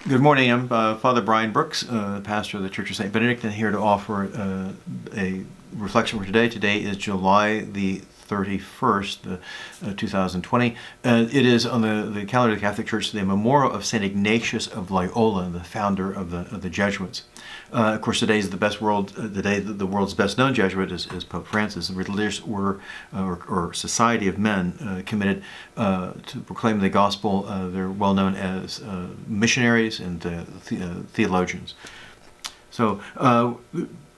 Good morning. I'm Father Brian Brooks, pastor of the Church of St. Benedict, and here to offer a reflection for today. Today is July the 31st, 2020. It is on the calendar of the Catholic Church the memorial of St. Ignatius of Loyola, the founder of the Jesuits. Of course, today is the world's best known Jesuit is Pope Francis, a religious order or society of men committed to proclaim the gospel. They're well known as missionaries and theologians. So,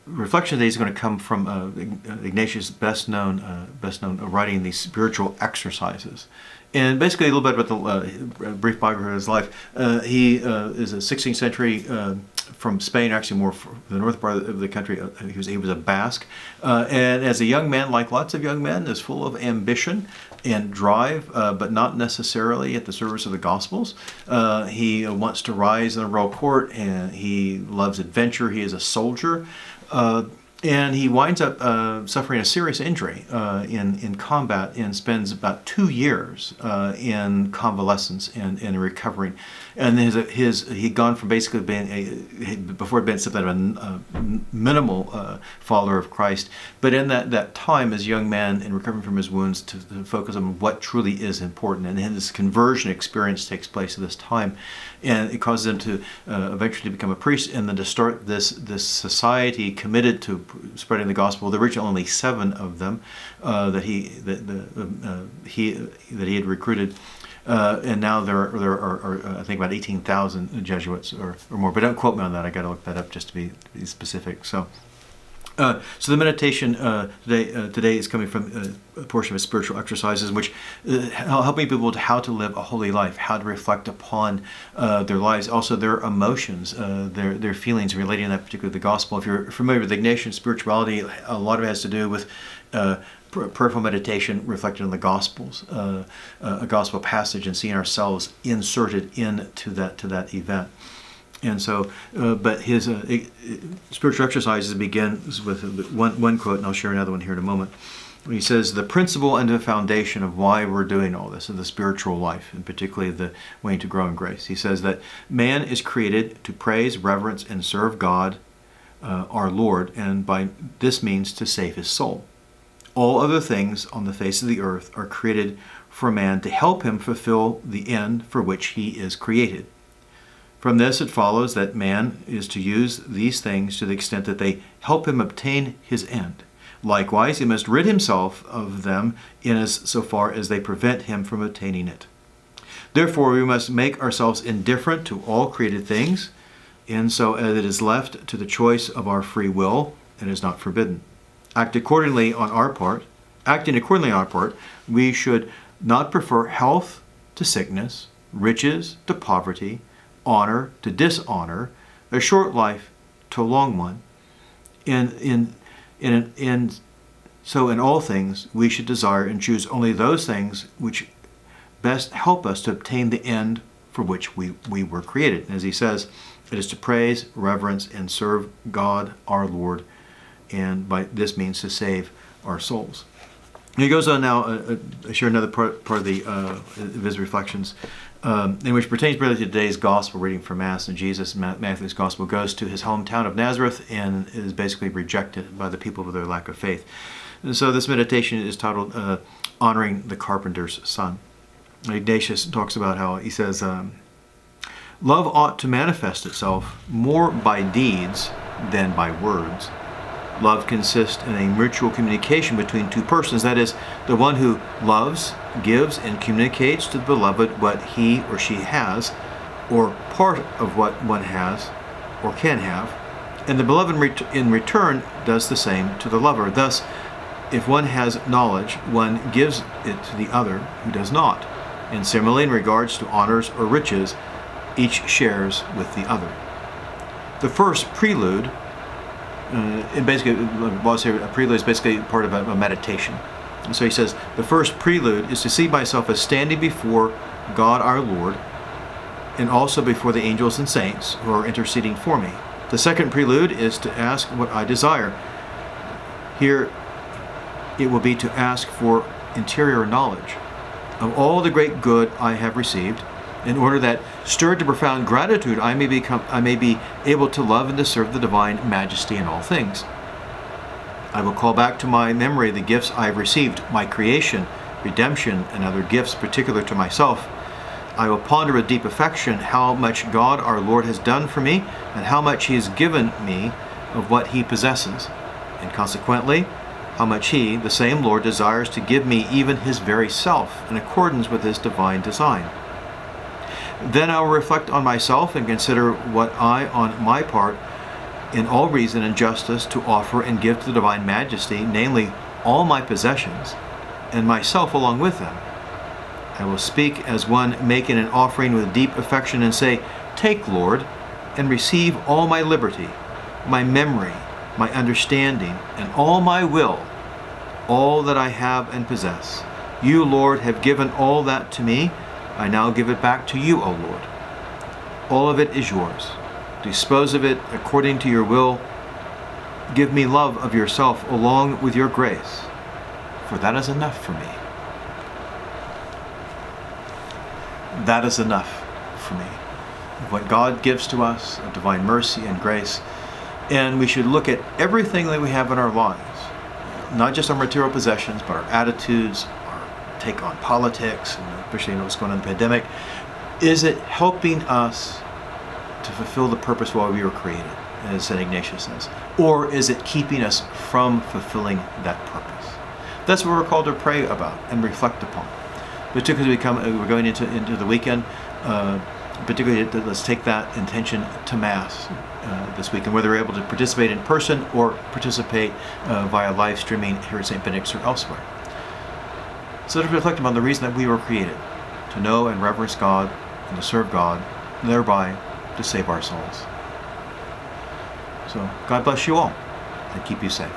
reflection today is going to come from Ignatius' best known writing, these spiritual exercises. And basically a little bit about the brief biography of his life. He is a 16th century from Spain, actually more the north part of the country. He was a Basque. And as a young man, like lots of young men, is full of ambition and drive, but not necessarily at the service of the Gospels. He wants to rise in the royal court, and he loves adventure. He is a soldier. And he winds up suffering a serious injury in combat and spends about 2 years in convalescence and recovering. And he'd gone from basically being before had been something of a minimal follower of Christ, but in that time as a young man and recovering from his wounds to focus on what truly is important. And his conversion experience takes place at this time, and it causes him to eventually become a priest and then to start this society committed to spreading the gospel. There were only 7 of them that he had recruited, and now there are I think about 18,000 Jesuits or more. But don't quote me on that. I got to look that up just to be specific. So the meditation today is coming from a portion of his spiritual exercises, which helping people to how to live a holy life, how to reflect upon their lives, also their emotions, their feelings relating to that particular the gospel. If you're familiar with Ignatian spirituality, a lot of it has to do with prayerful meditation reflected in the Gospels, a gospel passage, and seeing ourselves inserted into that event. And so, but his spiritual exercises begins with one quote, and I'll share another one here in a moment. He says, the principle and the foundation of why we're doing all this, of the spiritual life, and particularly the way to grow in grace. He says that man is created to praise, reverence, and serve God, our Lord, and by this means to save his soul. All other things on the face of the earth are created for man to help him fulfill the end for which he is created. From this it follows that man is to use these things to the extent that they help him obtain his end. Likewise, he must rid himself of them so far as they prevent him from attaining it. Therefore, we must make ourselves indifferent to all created things, and so as it is left to the choice of our free will and is not forbidden. Acting accordingly on our part, we should not prefer health to sickness, riches to poverty, honor to dishonor, a short life to a long one. So in all things we should desire and choose only those things which best help us to obtain the end for which we were created. And as he says, it is to praise, reverence, and serve God our Lord, and by this means to save our souls. And he goes on now, I share another part of his reflections, in which pertains really to today's gospel reading for Mass. And Jesus, Matthew's gospel, goes to his hometown of Nazareth and is basically rejected by the people for their lack of faith. And so this meditation is titled Honoring the Carpenter's Son. Ignatius talks about how, he says, love ought to manifest itself more by deeds than by words. Love consists in a mutual communication between two persons. That is, the one who loves, gives, and communicates to the beloved what he or she has, or part of what one has or can have, and the beloved in return does the same to the lover. Thus, if one has knowledge, one gives it to the other who does not. And similarly, in regards to honors or riches, each shares with the other. The first prelude, and basically, a prelude is basically part of a meditation. And so he says, the first prelude is to see myself as standing before God our Lord, and also before the angels and saints who are interceding for me. The second prelude is to ask what I desire. Here, it will be to ask for interior knowledge of all the great good I have received, in order that, stirred to profound gratitude, I may be able to love and to serve the divine majesty in all things. I will call back to my memory the gifts I have received, my creation, redemption, and other gifts particular to myself. I will ponder with deep affection how much God our Lord has done for me, and how much He has given me of what He possesses, and consequently, how much He, the same Lord, desires to give me even His very self, in accordance with His divine design. Then I will reflect on myself and consider what I, on my part, in all reason and justice, to offer and give to the divine majesty, namely all my possessions, and myself along with them. I will speak as one making an offering with deep affection and say, "Take, Lord, and receive all my liberty, my memory, my understanding, and all my will, all that I have and possess. You, Lord, have given all that to me. I now give it back to you, O Lord. All of it is yours. Dispose of it according to your will. Give me love of yourself along with your grace, for that is enough for me." That is enough for me. What God gives to us of divine mercy and grace. And we should look at everything that we have in our lives, not just our material possessions, but our attitudes, our take on politics, and especially what's going on in the pandemic. Is it helping us to fulfill the purpose why we were created, as St. Ignatius says? Or is it keeping us from fulfilling that purpose? That's what we're called to pray about and reflect upon. Particularly we're going into the weekend, particularly let's take that intention to Mass this weekend, whether we're able to participate in person or participate via live streaming here at St. Benedict's or elsewhere. So to reflect upon the reason that we were created, to know and reverence God and to serve God, and thereby to save our souls. So God bless you all and keep you safe.